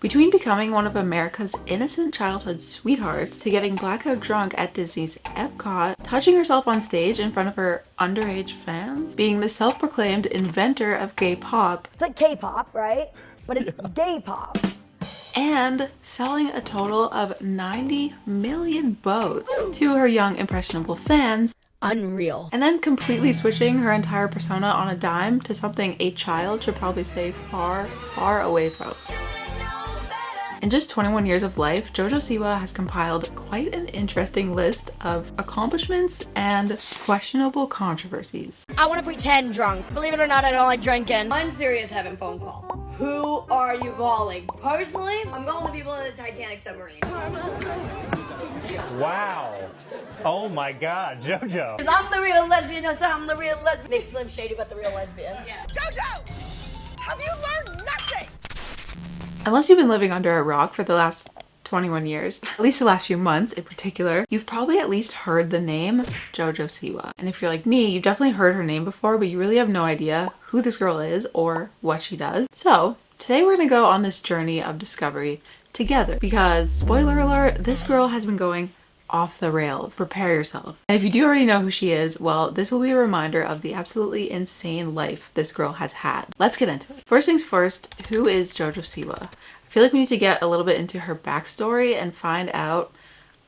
Between becoming one of America's innocent childhood sweethearts to getting blackout drunk at Disney's Epcot, touching herself on stage in front of her underage fans, being the self-proclaimed inventor of gay pop. It's like K-pop, right? But it's gay pop. And selling a total of 90 million boats to her young impressionable fans. Unreal. And then completely switching her entire persona on a dime to something a child should probably stay far, far away from. In just 21 years of life, JoJo Siwa has compiled quite an interesting list of accomplishments and questionable controversies. I want to pretend drunk. Believe it or not, I don't like drinking. I'm serious having phone call. Who are you calling? Personally, I'm calling the people in the Titanic submarine. Wow. Oh my God, JoJo. Because I'm the real lesbian. No, sir, I'm the real lesbian. Big Slim Shady, but the real lesbian. Yeah. JoJo! Have you learned nothing? Unless you've been living under a rock for the last 21 years, at least the last few months in particular, you've probably at least heard the name JoJo Siwa. And if you're like me, you've definitely heard her name before, but you really have no idea who this girl is or what she does. So today we're gonna go on this journey of discovery together because, spoiler alert, this girl has been going off the rails. Prepare yourself. And if you do already know who she is, well, this will be a reminder of the absolutely insane life this girl has had. Let's get into it. First things first, who is JoJo Siwa? I feel like we need to get a little bit into her backstory and find out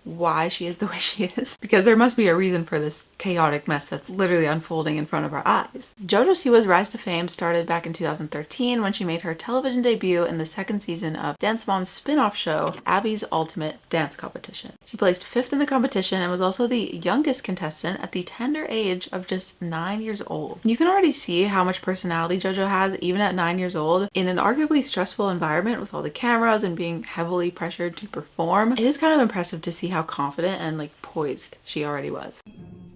why she is the way she is, because there must be a reason for this chaotic mess that's literally unfolding in front of our eyes. JoJo Siwa's rise to fame started back in 2013 when she made her television debut in the second season of Dance Mom's spin-off show, Abby's Ultimate Dance Competition. She placed 5th in the competition and was also the youngest contestant at the tender age of just 9 years old. You can already see how much personality JoJo has even at 9 years old. In an arguably stressful environment with all the cameras and being heavily pressured to perform, it is kind of impressive to see how confident and like poised she already was.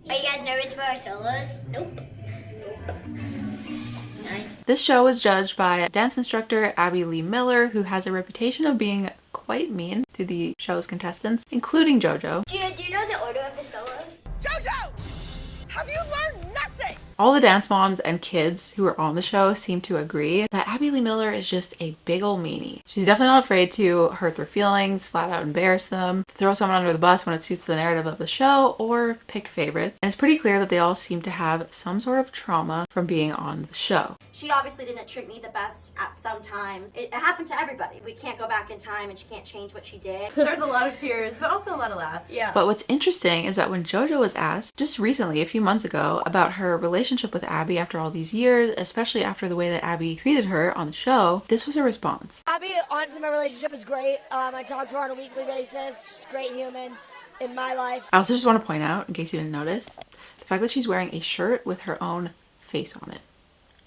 Are you guys nervous for our solos? Nope. Nice. This show was judged by dance instructor Abby Lee Miller, who has a reputation of being quite mean to the show's contestants, including JoJo. Do you know the order of the solos? JoJo! Have you learned nothing? All the dance moms and kids who are on the show seem to agree that Abby Lee Miller is just a big ol' meanie. She's definitely not afraid to hurt their feelings, flat out embarrass them, throw someone under the bus when it suits the narrative of the show, or pick favorites. And it's pretty clear that they all seem to have some sort of trauma from being on the show. She obviously didn't treat me the best at some times. It happened to everybody. We can't go back in time and she can't change what she did. There's a lot of tears, but also a lot of laughs. Yeah. But what's interesting is that when JoJo was asked just recently, a few months ago, about her relationship with Abby after all these years, especially after the way that Abby treated her on the show, this was her response. Abby, honestly, my relationship is great. I talk to her on a weekly basis. She's a great human in my life. I also just want to point out, in case you didn't notice, the fact that she's wearing a shirt with her own face on it.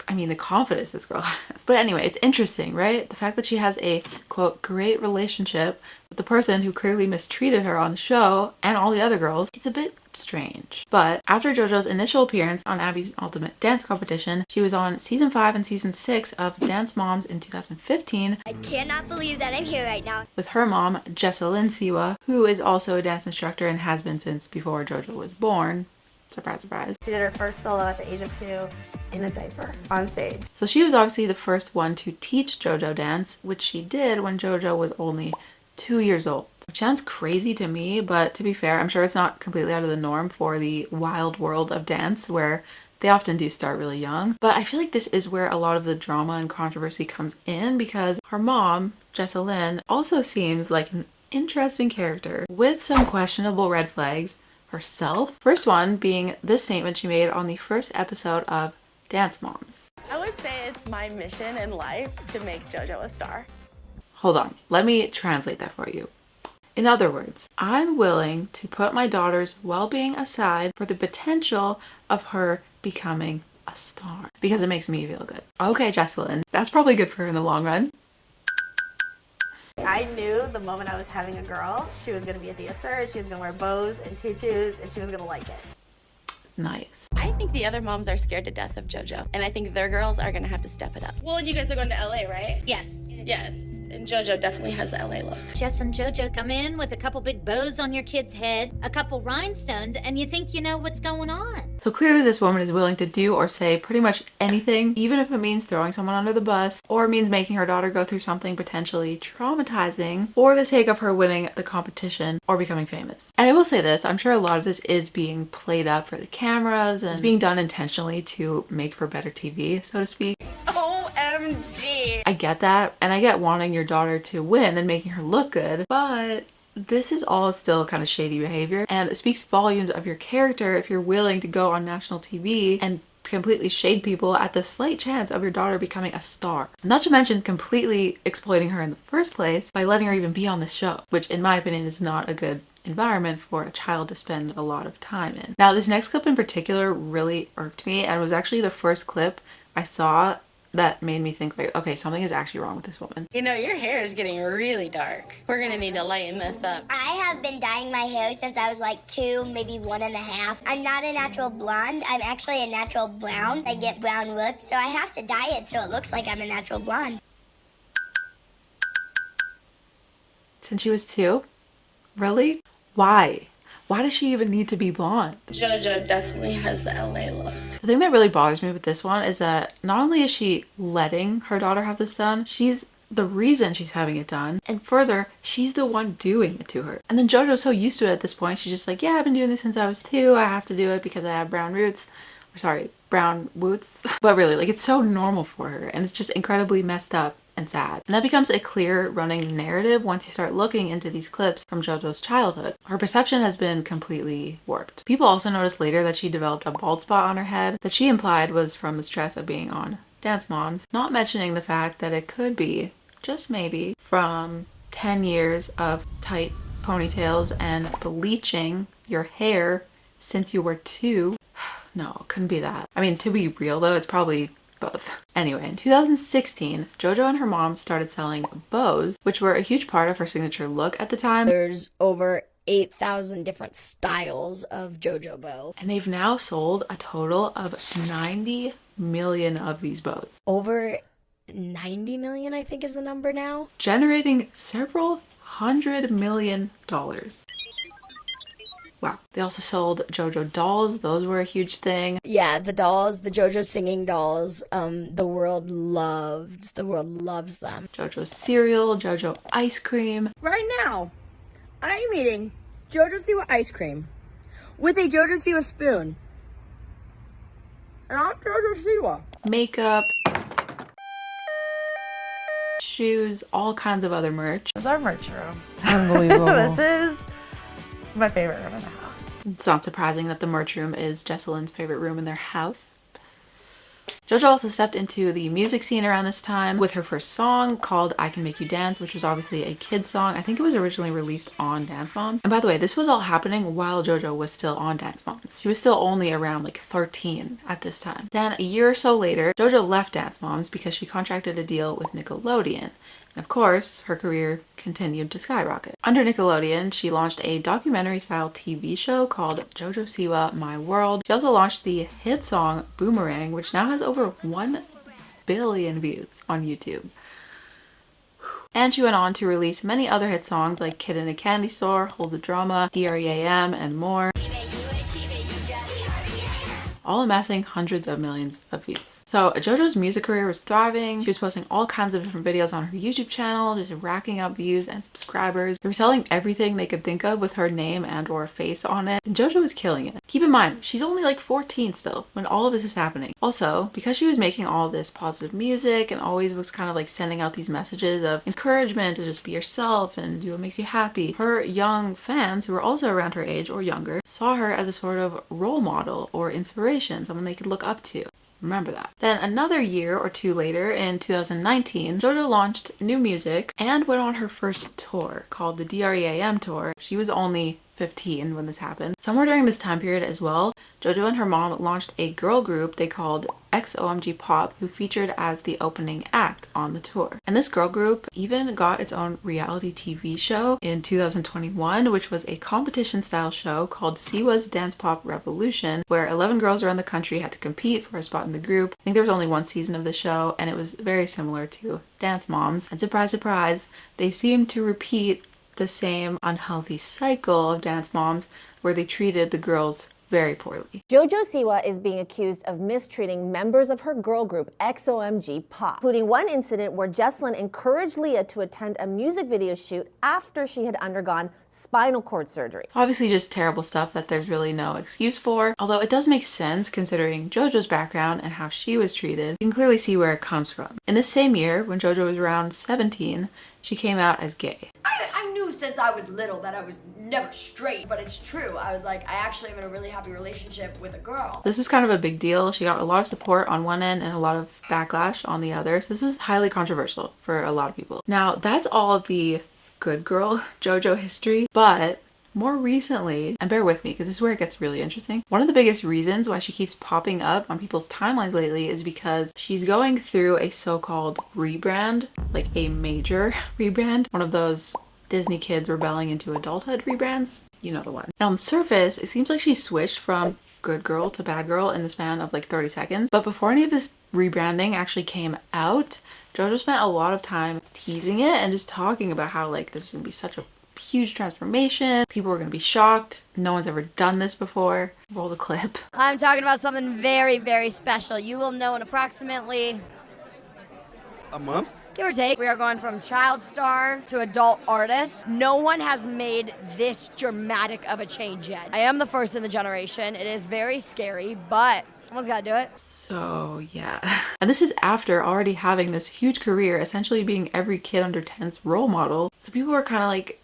I mean, the confidence this girl has. But anyway, it's interesting, right? The fact that she has a, quote, great relationship with the person who clearly mistreated her on the show and all the other girls, it's a bit strange. But after JoJo's initial appearance on Abby's Ultimate Dance Competition, she was on season 5 and season 6 of Dance Moms in 2015. I cannot believe that I'm here right now. With her mom, Jessalyn Siwa, who is also a dance instructor and has been since before JoJo was born. Surprise, surprise. She did her first solo at the age of 2 in a diaper on stage. So she was obviously the first one to teach JoJo dance, which she did when JoJo was only 2 years old. Which sounds crazy to me, but to be fair, I'm sure it's not completely out of the norm for the wild world of dance where they often do start really young. But I feel like this is where a lot of the drama and controversy comes in because her mom, Jessalyn, also seems like an interesting character with some questionable red flags herself. First one being this statement she made on the first episode of Dance Moms. I would say it's my mission in life to make JoJo a star. Hold on, let me translate that for you. In other words, I'm willing to put my daughter's well-being aside for the potential of her becoming a star because it makes me feel good. Okay, Jessalyn, that's probably good for her in the long run. I knew the moment I was having a girl, she was going to be a dancer, and she was going to wear bows and tutus, and she was going to like it. Nice. I think the other moms are scared to death of JoJo, and I think their girls are going to have to step it up. Well, you guys are going to LA, right? Yes. Yes. JoJo definitely has the LA look. Jess and JoJo come in with a couple big bows on your kid's head, a couple rhinestones, and you think you know what's going on. So clearly this woman is willing to do or say pretty much anything, even if it means throwing someone under the bus or means making her daughter go through something potentially traumatizing for the sake of her winning the competition or becoming famous. And I will say this, I'm sure a lot of this is being played up for the cameras and it's being done intentionally to make for better TV, so to speak. OMG. I get that, and I get wanting your daughter to win and making her look good, but this is all still kind of shady behavior, and it speaks volumes of your character if you're willing to go on national TV and completely shade people at the slight chance of your daughter becoming a star. Not to mention completely exploiting her in the first place by letting her even be on the show, which in my opinion is not a good environment for a child to spend a lot of time in. Now, this next clip in particular really irked me and was actually the first clip I saw that made me think like, okay, something is actually wrong with this woman. You know, your hair is getting really dark. We're gonna need to lighten this up. I have been dyeing my hair since I was like 2, maybe 1.5. I'm not a natural blonde. I'm actually a natural brown. I get brown roots, so I have to dye it so it looks like I'm a natural blonde. Since she was 2? Really? Why? Why does she even need to be blonde? JoJo definitely has the LA look. The thing that really bothers me with this one is that not only is she letting her daughter have this done, she's the reason she's having it done. And further, she's the one doing it to her. And then JoJo's so used to it at this point, she's just like, yeah, I've been doing this since I was 2. I have to do it because I have brown roots. Or sorry, brown woots. But really, like, it's so normal for her. And it's just incredibly messed up and sad. And that becomes a clear running narrative once you start looking into these clips from JoJo's childhood. Her perception has been completely warped. People also noticed later that she developed a bald spot on her head that she implied was from the stress of being on Dance Moms, not mentioning the fact that it could be, just maybe, from 10 years of tight ponytails and bleaching your hair since you were 2. No, couldn't be that. I mean, to be real though, it's probably both. Anyway, in 2016, JoJo and her mom started selling bows, which were a huge part of her signature look at the time. There's over 8,000 different styles of JoJo bow. And they've now sold a total of 90 million of these bows. Over 90 million, I think, is the number now. Generating several $100 million. Wow. They also sold JoJo dolls. Those were a huge thing. Yeah, the dolls, the JoJo singing dolls, the world loves them. JoJo cereal, JoJo ice cream. Right now, I am eating JoJo Siwa ice cream with a JoJo Siwa spoon. And I'm JoJo Siwa. Makeup, shoes, all kinds of other merch. This is our merch room. Unbelievable. This is my favorite room in the house. It's not surprising that the merch room is Jesselyn's favorite room in their house. JoJo also stepped into the music scene around this time with her first song called I Can Make You Dance, which was obviously a kid's song. I think it was originally released on Dance Moms. And by the way, this was all happening while JoJo was still on Dance Moms. She was still only around like 13 at this time. Then a year or so later, JoJo left Dance Moms because she contracted a deal with Nickelodeon. And of course, her career continued to skyrocket. Under Nickelodeon, she launched a documentary-style TV show called JoJo Siwa My World. She also launched the hit song Boomerang, which now has over 1 billion views on YouTube. And she went on to release many other hit songs like Kid in a Candy Store, Hold the Drama, DREAM, and more, all amassing hundreds of millions of views. So JoJo's music career was thriving. She was posting all kinds of different videos on her YouTube channel, just racking up views and subscribers. They were selling everything they could think of with her name and or face on it. And JoJo was killing it. Keep in mind, she's only like 14 still when all of this is happening. Also, because she was making all this positive music and always was kind of like sending out these messages of encouragement to just be yourself and do what makes you happy, her young fans who were also around her age or younger saw her as a sort of role model or inspiration, someone they could look up to. Remember that. Then another year or two later, in 2019, JoJo launched new music and went on her first tour called the DREAM tour. She was only 15 when this happened. Somewhere during this time period as well, JoJo and her mom launched a girl group they called XOMG Pop, who featured as the opening act on the tour. And this girl group even got its own reality TV show in 2021, which was a competition style show called Siwa's Dance Pop Revolution, where 11 girls around the country had to compete for a spot in the group. I think there was only one season of the show, and it was very similar to Dance Moms. And surprise, surprise, they seemed to repeat the same unhealthy cycle of Dance Moms where they treated the girls very poorly. JoJo Siwa is being accused of mistreating members of her girl group XOMG Pop, including one incident where Jesslyn encouraged Leah to attend a music video shoot after she had undergone spinal cord surgery. Obviously just terrible stuff that there's really no excuse for, although it does make sense considering JoJo's background and how she was treated. You can clearly see where it comes from. In this same year, when JoJo was around 17, she came out as gay. I knew since I was little that I was never straight, but it's true. I was like, I actually am in a really happy relationship with a girl. This was kind of a big deal. She got a lot of support on one end and a lot of backlash on the other. So this was highly controversial for a lot of people. Now, that's all the good girl JoJo history, but more recently, and bear with me because this is where it gets really interesting, one of the biggest reasons why she keeps popping up on people's timelines lately is because she's going through a so-called rebrand, like a major rebrand, one of those Disney kids rebelling into adulthood rebrands. You know the one. And on the surface, it seems like she switched from good girl to bad girl in the span of like 30 seconds. But before any of this rebranding actually came out, JoJo spent a lot of time teasing it and just talking about how like this was gonna be such a huge transformation. People were gonna be shocked. No one's ever done this before. Roll the clip. I'm talking about something very, very special. You will know in approximately a month? Give or take. We are going from child star to adult artist. No one has made this dramatic of a change yet. I am the first in the generation. It is very scary, but someone's got to do it. So yeah. And this is after already having this huge career, essentially being every kid under 10's role model. So people were kind of like,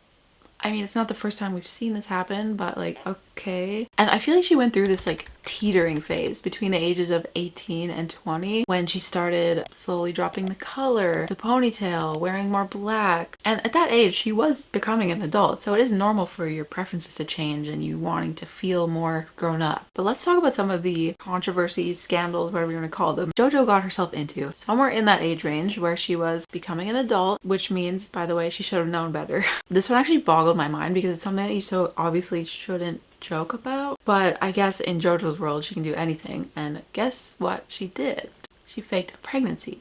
I mean, it's not the first time we've seen this happen, but like, okay. And I feel like she went through this like teetering phase between the ages of 18 and 20 when she started slowly dropping the color, the ponytail, wearing more black. And at that age, she was becoming an adult. So it is normal for your preferences to change and you wanting to feel more grown up. But let's talk about some of the controversies, scandals, whatever you want to call them, JoJo got herself into. Somewhere in that age range where she was becoming an adult, which means, by the way, she should have known better. This one actually boggled my mind because it's something that you so obviously shouldn't joke about, but I guess in JoJo's world she can do anything, and guess what she did? She faked a pregnancy.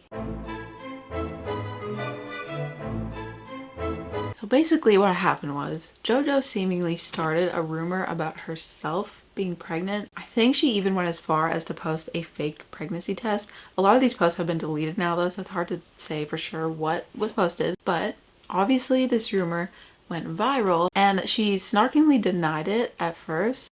So basically what happened was JoJo seemingly started a rumor about herself being pregnant. I think she even went as far as to post a fake pregnancy test. A lot of these posts have been deleted now though, so it's hard to say for sure what was posted, but obviously this rumor went viral and she snarkingly denied it at first.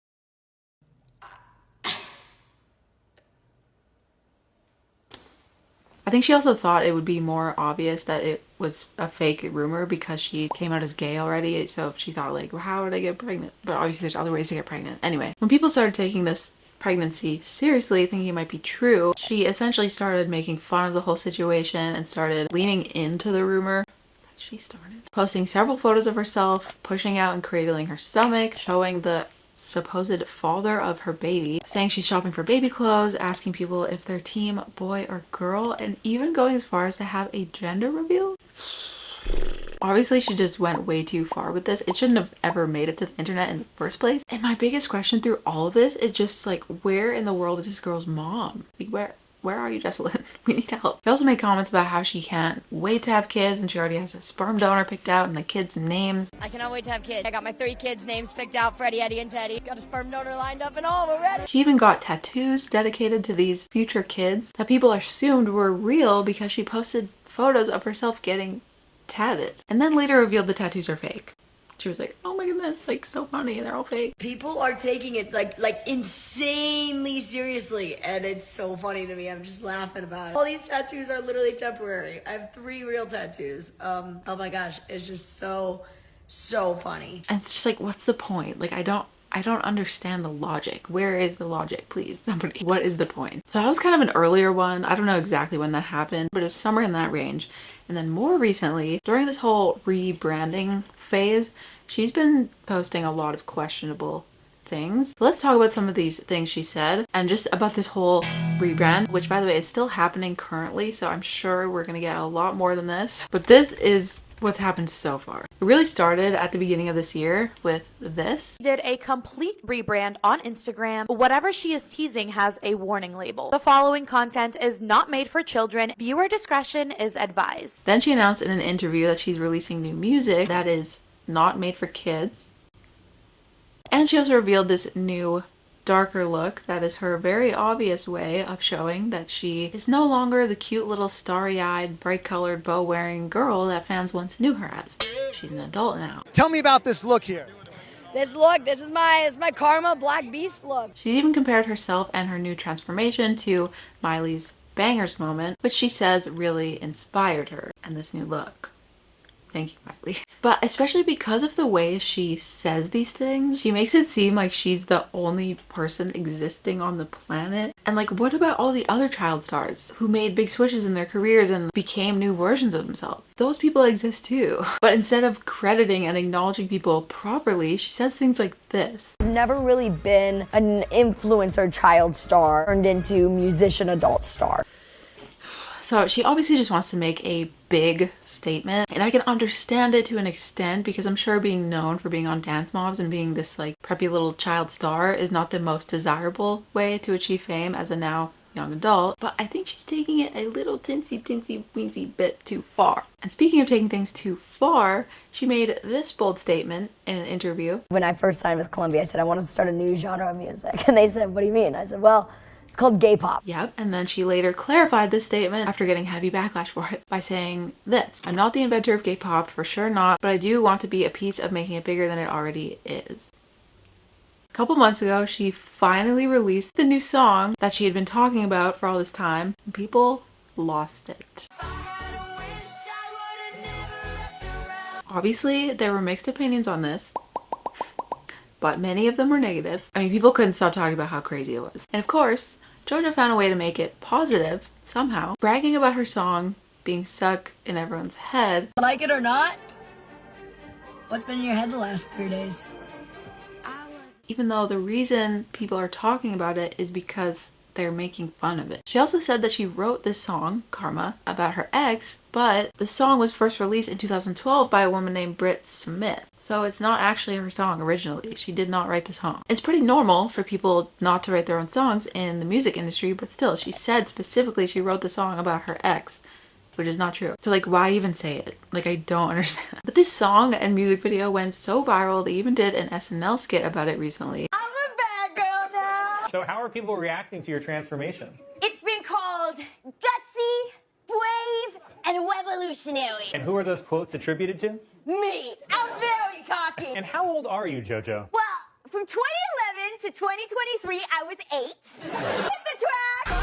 I think she also thought it would be more obvious that it was a fake rumor because she came out as gay already, so she thought like, well, how would I get pregnant? But obviously there's other ways to get pregnant. Anyway, when people started taking this pregnancy seriously, thinking it might be true, she essentially started making fun of the whole situation and started leaning into the rumor. She started posting several photos of herself pushing out and cradling her stomach, showing the supposed father of her baby, saying she's shopping for baby clothes, asking people if they're team boy or girl, and even going as far as to have a gender reveal. Obviously she just went way too far with this. It shouldn't have ever made it to the internet in the first place. And my biggest question through all of this is just like, where in the world is this girl's mom? Like where are you, Jesslyn? We need help. She also made comments about how she can't wait to have kids and she already has a sperm donor picked out and the kids' names. I cannot wait to have kids. I got my 3 kids' names picked out, Freddie, Eddie, and Teddy. Got a sperm donor lined up and all, we're ready. She even got tattoos dedicated to these future kids that people assumed were real because she posted photos of herself getting tatted. And then later revealed the tattoos are fake. She was like, oh my goodness, like so funny, they're all fake. People are taking it like insanely seriously, and it's so funny to me. I'm just laughing about it. All these tattoos are literally temporary. I have 3 real tattoos. Oh my gosh, it's just so funny. And it's just like, what's the point? Like, I I don't understand the logic. Where is the logic, please? Somebody, what is the point? So that was kind of an earlier one. I don't know exactly when that happened, but it was somewhere in that range. And then more recently, during this whole rebranding phase, she's been posting a lot of questionable things. So let's talk about some of these things she said and just about this whole rebrand, which by the way is still happening currently, so I'm sure we're gonna get a lot more than this, but this is what's happened so far. It really started at the beginning of this year with this. Did a complete rebrand on Instagram. Whatever she is teasing has a warning label. The following content is not made for children. Viewer discretion is advised. Then she announced in an interview that she's releasing new music that is not made for kids. And she also revealed this new darker look that is her very obvious way of showing that she is no longer the cute little starry-eyed, bright-colored, bow-wearing girl that fans once knew her as. She's an adult now. Tell me about this look here. This look, this is my Karma Black Beast look. She even compared herself and her new transformation to Miley's Bangers moment, which she says really inspired her and this new look. Thank you, Kylie. But especially because of the way she says these things, she makes it seem like she's the only person existing on the planet. And like, what about all the other child stars who made big switches in their careers and became new versions of themselves? Those people exist too. But instead of crediting and acknowledging people properly, she says things like this. There's never really been an influencer child star turned into musician adult star. So she obviously just wants to make a big statement, and I can understand it to an extent because I'm sure being known for being on Dance Mobs and being this like preppy little child star is not the most desirable way to achieve fame as a now young adult, but I think she's taking it a little teensy weensy bit too far. And speaking of taking things too far, she made this bold statement in an interview. When I first signed with Columbia, I said I wanted to start a new genre of music, and they said, what do you mean? I said, well, it's called gay pop. Yep, and then she later clarified this statement after getting heavy backlash for it by saying this. I'm not the inventor of gay pop, for sure not, but I do want to be a piece of making it bigger than it already is. A couple months ago, she finally released the new song that she had been talking about for all this time, and people lost it. Obviously, there were mixed opinions on this, but many of them were negative. I mean, people couldn't stop talking about how crazy it was. And of course, JoJo found a way to make it positive somehow, bragging about her song being stuck in everyone's head. Like it or not, what's been in your head the last 3 days? Even though the reason people are talking about it is because they're making fun of it. She also said that she wrote this song, Karma, about her ex, but the song was first released in 2012 by a woman named Britt Smith. So it's not actually her song originally. She did not write the song. It's pretty normal for people not to write their own songs in the music industry, but still, she said specifically she wrote the song about her ex, which is not true. So like, why even say it? Like, I don't understand. But this song and music video went so viral, they even did an SNL skit about it recently. So how are people reacting to your transformation? It's been called gutsy, brave, and revolutionary. And who are those quotes attributed to? Me. I'm very cocky. And how old are you, JoJo? Well, from 2011 to 2023, I was 8. Hit the track!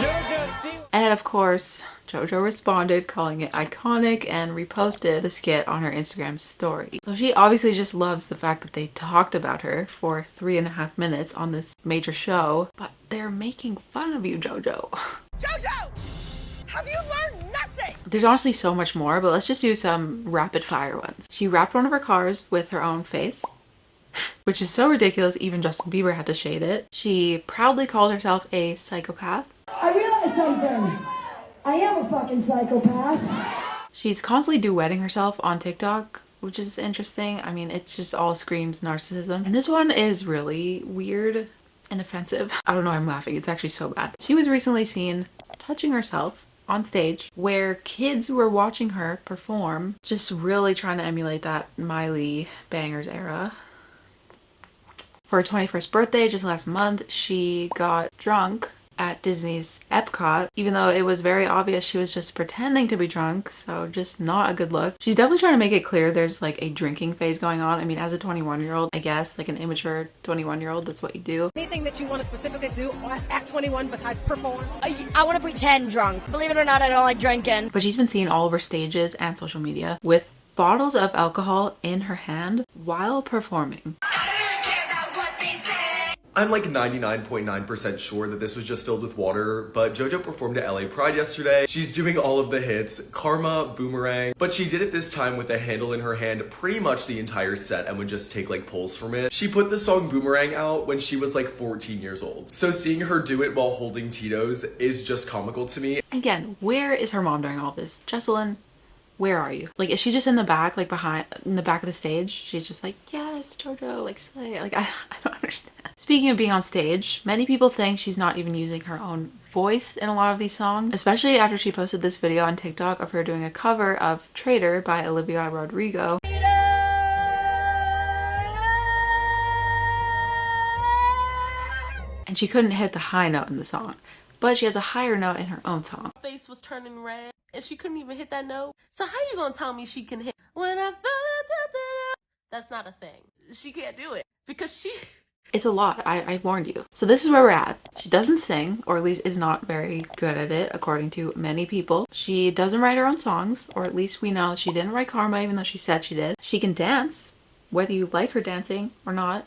JoJo Siwa. And of course, JoJo responded, calling it iconic, and reposted the skit on her Instagram story. So she obviously just loves the fact that they talked about her for 3.5 minutes on this major show, but they're making fun of you, JoJo. JoJo! Have you learned nothing? There's honestly so much more, but let's just do some rapid fire ones. She wrapped one of her cars with her own face, which is so ridiculous even Justin Bieber had to shade it. She proudly called herself a psychopath. I realized something. I am a fucking psychopath. She's constantly duetting herself on TikTok, which is interesting. I mean, it just all screams narcissism. And this one is really weird and offensive. I don't know why I'm laughing. It's actually so bad. She was recently seen touching herself on stage where kids were watching her perform, just really trying to emulate that Miley Bangers era. For her 21st birthday just last month, she got drunk at Disney's Epcot, even though it was very obvious she was just pretending to be drunk, so just not a good look. She's definitely trying to make it clear there's like a drinking phase going on. I mean, as a 21-year-old, I guess, like an immature 21-year-old, that's what you do. Anything that you want to specifically do at 21 besides perform? I want to pretend drunk. Believe it or not, I don't like drinking. But she's been seen all over stages and social media with bottles of alcohol in her hand while performing. I'm like 99.9% sure that this was just filled with water, but JoJo performed at LA Pride yesterday. She's doing all of the hits, Karma, Boomerang, but she did it this time with a handle in her hand pretty much the entire set and would just take like pulls from it. She put the song Boomerang out when she was like 14 years old. So seeing her do it while holding Tito's is just comical to me. Again, where is her mom during all this? Jesselyn, where are you? Like, is she just in the back, like in the back of the stage? She's just like, yes, JoJo, like slay. Like, I don't understand. Speaking of being on stage, many people think she's not even using her own voice in a lot of these songs, especially after she posted this video on TikTok of her doing a cover of Traitor by Olivia Rodrigo. And she couldn't hit the high note in the song, but she has a higher note in her own song. Face was turning red and she couldn't even hit that note. So how you gonna tell me she can hit when I found? That's not a thing. She can't do it because she... It's a lot, I warned you. So this is where we're at. She doesn't sing, or at least is not very good at it, according to many people. She doesn't write her own songs, or at least we know she didn't write Karma, even though she said she did. She can dance, whether you like her dancing or not.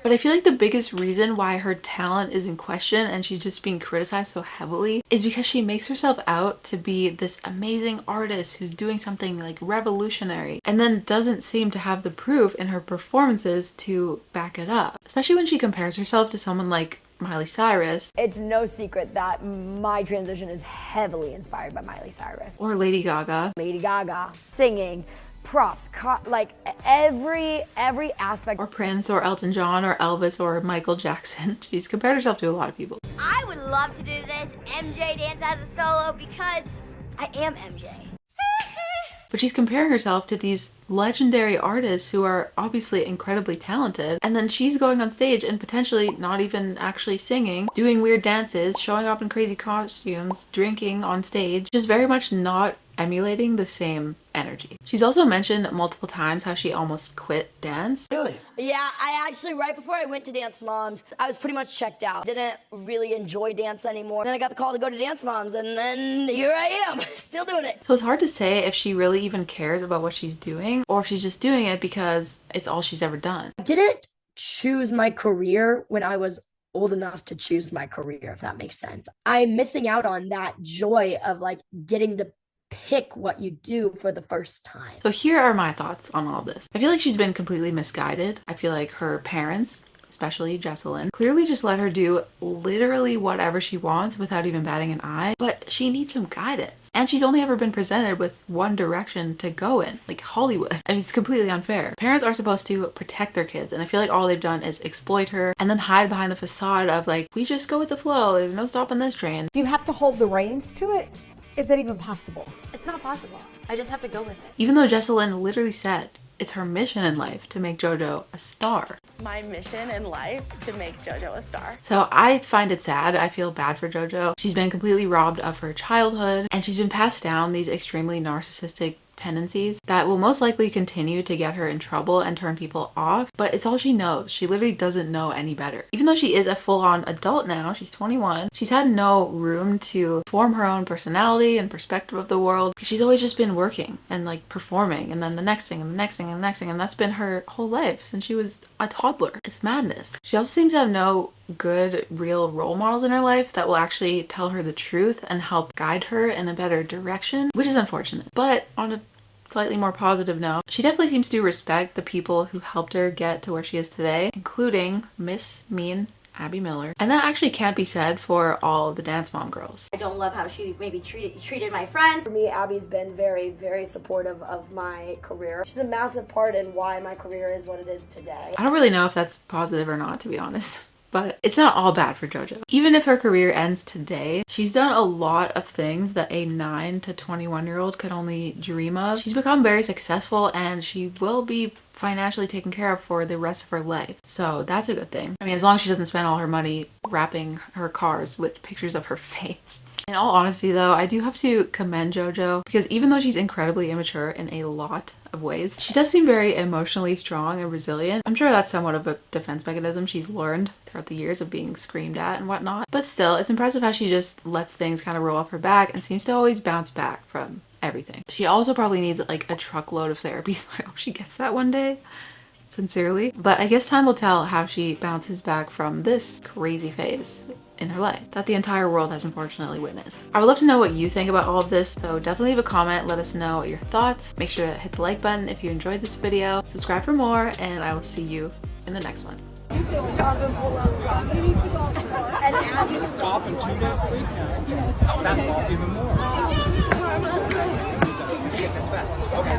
But I feel like the biggest reason why her talent is in question and she's just being criticized so heavily is because she makes herself out to be this amazing artist who's doing something like revolutionary and then doesn't seem to have the proof in her performances to back it up. Especially when she compares herself to someone like Miley Cyrus. It's no secret that my transition is heavily inspired by Miley Cyrus. Or Lady Gaga. Lady Gaga. Singing. Props, like every aspect. Or Prince, or Elton John, or Elvis, or Michael Jackson. She's compared herself to a lot of people. I would love to do this MJ dance as a solo because I am MJ. But she's comparing herself to these legendary artists who are obviously incredibly talented, and then she's going on stage and potentially not even actually singing, doing weird dances, showing up in crazy costumes, drinking on stage, just very much not emulating the same energy. She's also mentioned multiple times how she almost quit dance. Really? Yeah, I actually, right before I went to Dance Moms, I was pretty much checked out. Didn't really enjoy dance anymore. Then I got the call to go to Dance Moms, and then here I am, still doing it. So it's hard to say if she really even cares about what she's doing, or if she's just doing it because it's all she's ever done. I didn't choose my career when I was old enough to choose my career, if that makes sense. I'm missing out on that joy of like getting to pick what you do for the first time. So here are my thoughts on all this. I feel like she's been completely misguided. I feel like her parents, especially Jesselyn, clearly just let her do literally whatever she wants without even batting an eye, but she needs some guidance. And she's only ever been presented with one direction to go in, like Hollywood. I mean, it's completely unfair. Parents are supposed to protect their kids, and I feel like all they've done is exploit her and then hide behind the facade of like, we just go with the flow, there's no stopping this train. Do you have to hold the reins to it? Is that even possible? It's not possible. I just have to go with it. Even though Jesselyn literally said it's her mission in life to make JoJo a star. It's my mission in life to make JoJo a star. So I find it sad. I feel bad for JoJo. She's been completely robbed of her childhood, and she's been passed down these extremely narcissistic tendencies that will most likely continue to get her in trouble and turn people off, but it's all she knows. She literally doesn't know any better. Even though she is a full-on adult now, she's 21, she's had no room to form her own personality and perspective of the world. She's always just been working and like performing, and then the next thing and the next thing and the next thing, and that's been her whole life since she was a toddler. It's madness. She also seems to have no good real role models in her life that will actually tell her the truth and help guide her in a better direction, which is unfortunate. But on a slightly more positive note, she definitely seems to respect the people who helped her get to where she is today, including Miss Mean Abby Miller. And that actually can't be said for all the Dance Mom girls. I don't love how she maybe treated my friends. For me, Abby's been very, very supportive of my career. She's a massive part in why my career is what it is today. I don't really know if that's positive or not, to be honest. But it's not all bad for JoJo. Even if her career ends today, she's done a lot of things that a 9 to 21-year-old could only dream of. She's become very successful, and she will be financially taken care of for the rest of her life. So that's a good thing. I mean, as long as she doesn't spend all her money wrapping her cars with pictures of her face. In all honesty though, I do have to commend JoJo, because even though she's incredibly immature in a lot of ways, she does seem very emotionally strong and resilient. I'm sure that's somewhat of a defense mechanism she's learned throughout the years of being screamed at and whatnot. But still, it's impressive how she just lets things kind of roll off her back and seems to always bounce back from everything. She also probably needs like a truckload of therapy, so I hope she gets that one day. sincerely. But I guess time will tell how she bounces back from this crazy phase in her life that the entire world has unfortunately witnessed. I would love to know what you think about all of this, so definitely leave a comment, let us know your thoughts. Make sure to hit the like button if you enjoyed this video, subscribe for more, and I will see you in the next one. Stop in 2 days a week now. That's off even more.